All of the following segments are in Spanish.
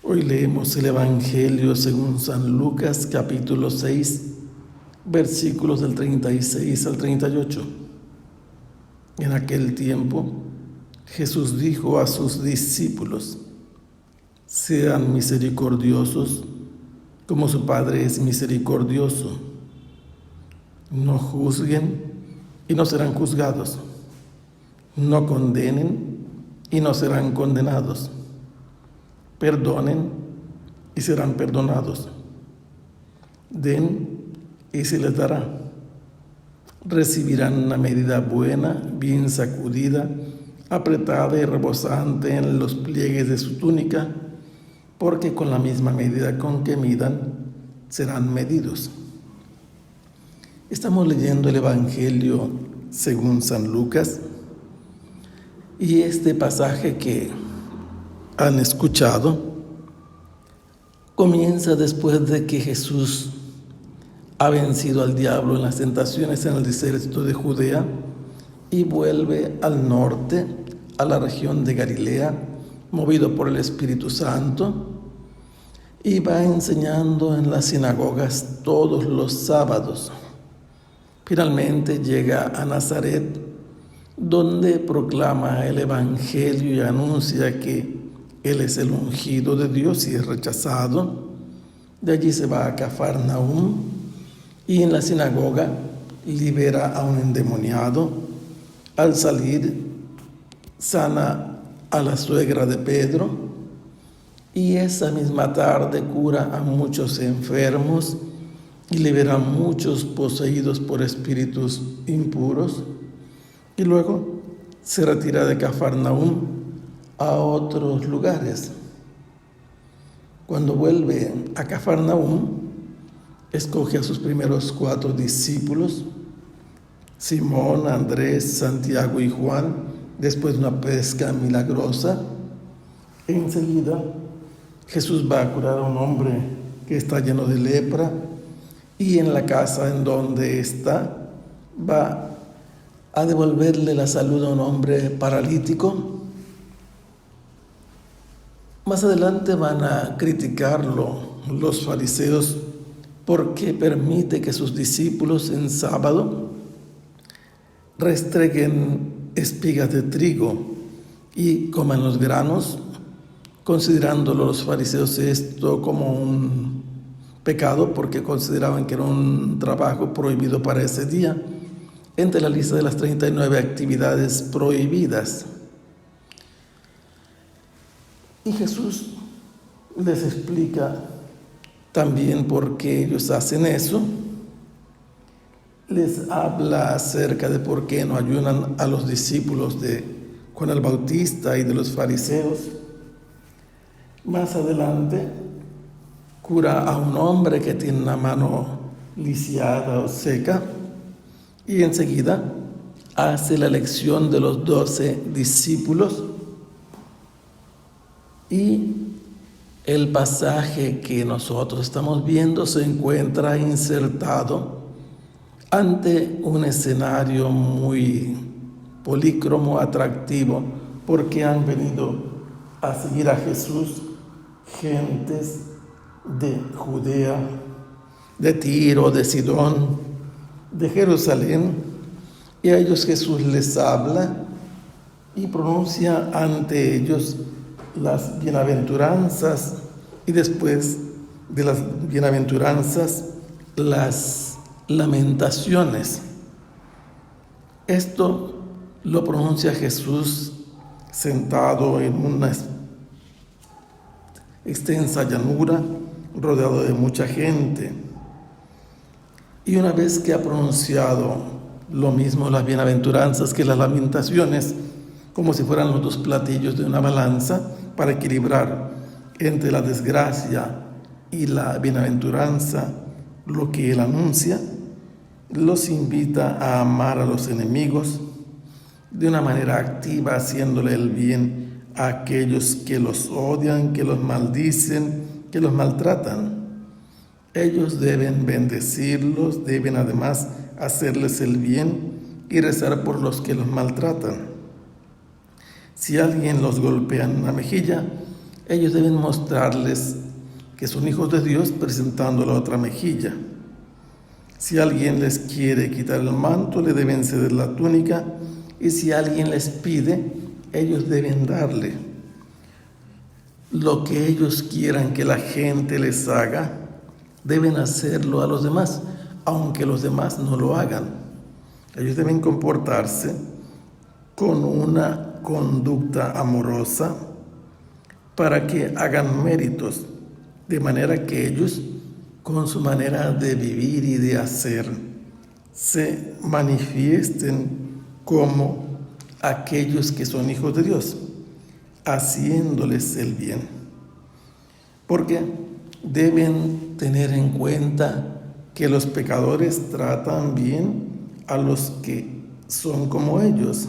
Hoy leemos el Evangelio según San Lucas, capítulo 6, versículos del 36 al 38. En aquel tiempo, Jesús dijo a sus discípulos: sean misericordiosos como su Padre es misericordioso. No juzguen y no serán juzgados. No condenen y no serán condenados. Perdonen y serán perdonados. Den y se les dará. Recibirán una medida buena, bien sacudida, apretada y rebosante en los pliegues de su túnica, porque con la misma medida con que midan, serán medidos. Estamos leyendo el Evangelio según San Lucas, y este pasaje que han escuchado comienza después de que Jesús ha vencido al diablo en las tentaciones en el desierto de Judea y vuelve al norte, a la región de Galilea, movido por el Espíritu Santo, y va enseñando en las sinagogas todos los sábados. Finalmente llega a Nazaret, donde proclama el Evangelio y anuncia que Él es el ungido de Dios y es rechazado. De allí se va a Cafarnaúm y en la sinagoga libera a un endemoniado. Al salir, sana a la suegra de Pedro y esa misma tarde cura a muchos enfermos y libera a muchos poseídos por espíritus impuros. Y luego se retira de Cafarnaúm a otros lugares. Cuando vuelve a Cafarnaúm, escoge a sus primeros 4 discípulos, Simón, Andrés, Santiago y Juan, después de una pesca milagrosa. Enseguida, Jesús va a curar a un hombre que está lleno de lepra, y en la casa en donde está, va a devolverle la salud a un hombre paralítico. Más adelante van a criticarlo los fariseos porque permite que sus discípulos en sábado restreguen espigas de trigo y coman los granos, considerándolo los fariseos esto como un pecado porque consideraban que era un trabajo prohibido para ese día, entre la lista de las 39 actividades prohibidas. Y Jesús les explica también por qué ellos hacen eso. Les habla acerca de por qué no ayunan a los discípulos de Juan el Bautista y de los fariseos. Más adelante, cura a un hombre que tiene una mano lisiada o seca, y enseguida hace la elección de los 12 discípulos. Y el pasaje que nosotros estamos viendo se encuentra insertado ante un escenario muy polícromo, atractivo, porque han venido a seguir a Jesús gentes de Judea, de Tiro, de Sidón, de Jerusalén, y a ellos Jesús les habla y pronuncia ante ellos las bienaventuranzas, y después de las bienaventuranzas, las lamentaciones. Esto lo pronuncia Jesús sentado en una extensa llanura, rodeado de mucha gente. Y una vez que ha pronunciado lo mismo las bienaventuranzas que las lamentaciones, como si fueran los 2 platillos de una balanza para equilibrar entre la desgracia y la bienaventuranza lo que él anuncia, los invita a amar a los enemigos de una manera activa, haciéndole el bien a aquellos que los odian, que los maldicen, que los maltratan. Ellos deben bendecirlos, deben además hacerles el bien y rezar por los que los maltratan. Si alguien los golpea en una mejilla, Ellos deben mostrarles que son hijos de Dios presentando la otra mejilla. Si alguien les quiere quitar el manto, le deben ceder la túnica, y si alguien les pide, ellos deben darle. Lo que ellos quieran que la gente les haga, deben hacerlo a los demás, aunque los demás no lo hagan. Ellos deben comportarse con una conducta amorosa para que hagan méritos, de manera que ellos, con su manera de vivir y de hacer, se manifiesten como aquellos que son hijos de Dios, haciéndoles el bien. Porque deben tener en cuenta que los pecadores tratan bien a los que son como ellos.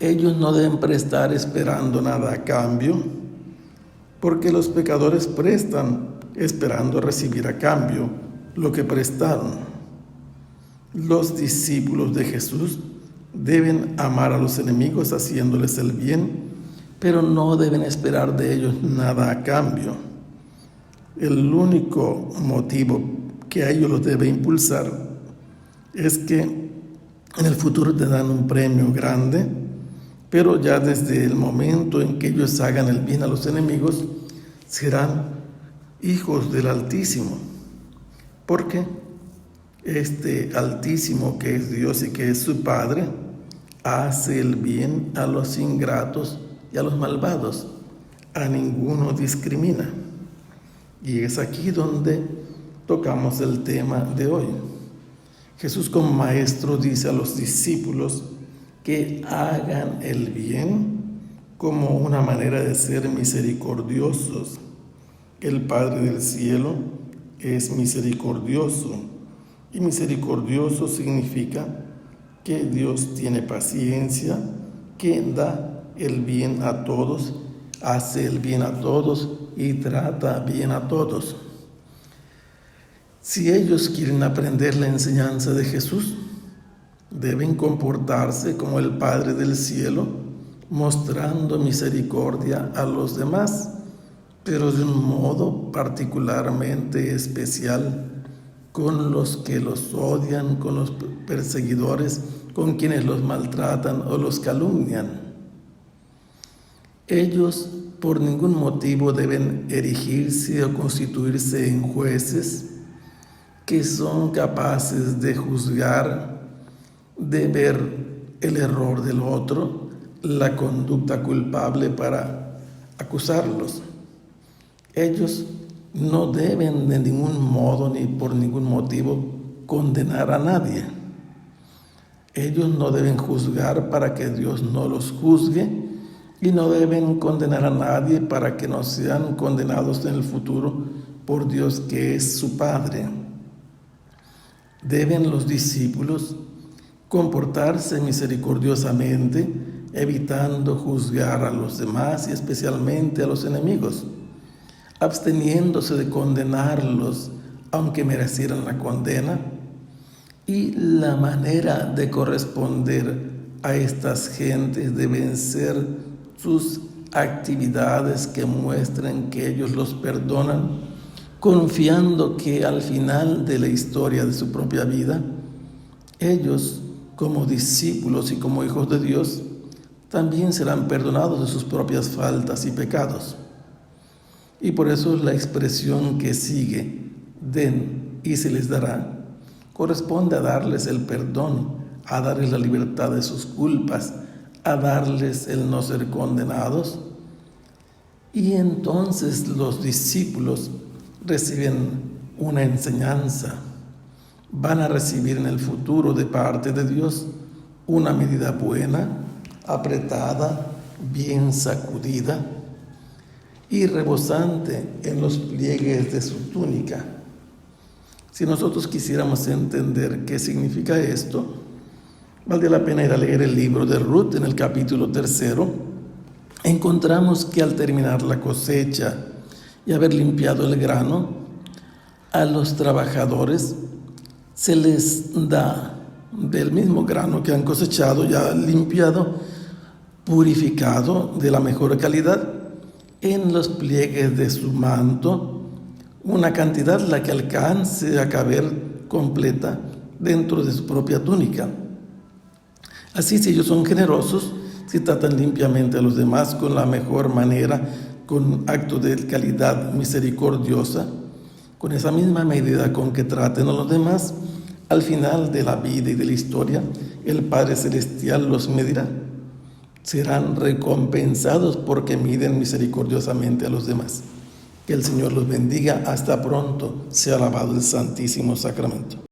Ellos no deben prestar esperando nada a cambio, porque los pecadores prestan esperando recibir a cambio lo que prestaron. Los discípulos de Jesús deben amar a los enemigos haciéndoles el bien, pero no deben esperar de ellos nada a cambio. El único motivo que a ellos los debe impulsar es que en el futuro te dan un premio grande, pero ya desde el momento en que ellos hagan el bien a los enemigos, serán hijos del Altísimo, porque este Altísimo, que es Dios y que es su Padre, hace el bien a los ingratos y a los malvados, a ninguno discrimina. Y es aquí donde tocamos el tema de hoy. Jesús como maestro dice a los discípulos que hagan el bien como una manera de ser misericordiosos. El Padre del cielo es misericordioso, y misericordioso significa que Dios tiene paciencia, que da el bien a todos, hace el bien a todos y trata bien a todos. Si ellos quieren aprender la enseñanza de Jesús, deben comportarse como el Padre del cielo, mostrando misericordia a los demás, pero de un modo particularmente especial con los que los odian, con los perseguidores, con quienes los maltratan o los calumnian. Ellos por ningún motivo deben erigirse o constituirse en jueces que son capaces de juzgar, de ver el error del otro, la conducta culpable para acusarlos. Ellos no deben de ningún modo ni por ningún motivo condenar a nadie. Ellos no deben juzgar para que Dios no los juzgue, y no deben condenar a nadie para que no sean condenados en el futuro por Dios, que es su Padre. Deben los discípulos comportarse misericordiosamente, evitando juzgar a los demás y especialmente a los enemigos, absteniéndose de condenarlos aunque merecieran la condena. Y la manera de corresponder a estas gentes deben ser sus actividades que muestren que ellos los perdonan, confiando que al final de la historia de su propia vida, ellos, como discípulos y como hijos de Dios, también serán perdonados de sus propias faltas y pecados. Y por eso la expresión que sigue, den y se les dará, corresponde a darles el perdón, a darles la libertad de sus culpas, a darles el no ser condenados. Y entonces los discípulos reciben una enseñanza. Van a recibir en el futuro de parte de Dios una medida buena, apretada, bien sacudida y rebosante en los pliegues de su túnica. Si nosotros quisiéramos entender qué significa esto, valdría la pena ir a leer el libro de Ruth en el capítulo 3. Encontramos que al terminar la cosecha y haber limpiado el grano, a los trabajadores se les da del mismo grano que han cosechado, ya limpiado, purificado, de la mejor calidad, en los pliegues de su manto una cantidad la que alcance a caber completa dentro de su propia túnica. Así, si ellos son generosos, si tratan limpiamente a los demás con la mejor manera, con actos de caridad misericordiosa, con esa misma medida con que traten a los demás, al final de la vida y de la historia, el Padre Celestial los medirá. Serán recompensados porque miden misericordiosamente a los demás. Que el Señor los bendiga. Hasta pronto. Sea alabado el Santísimo Sacramento.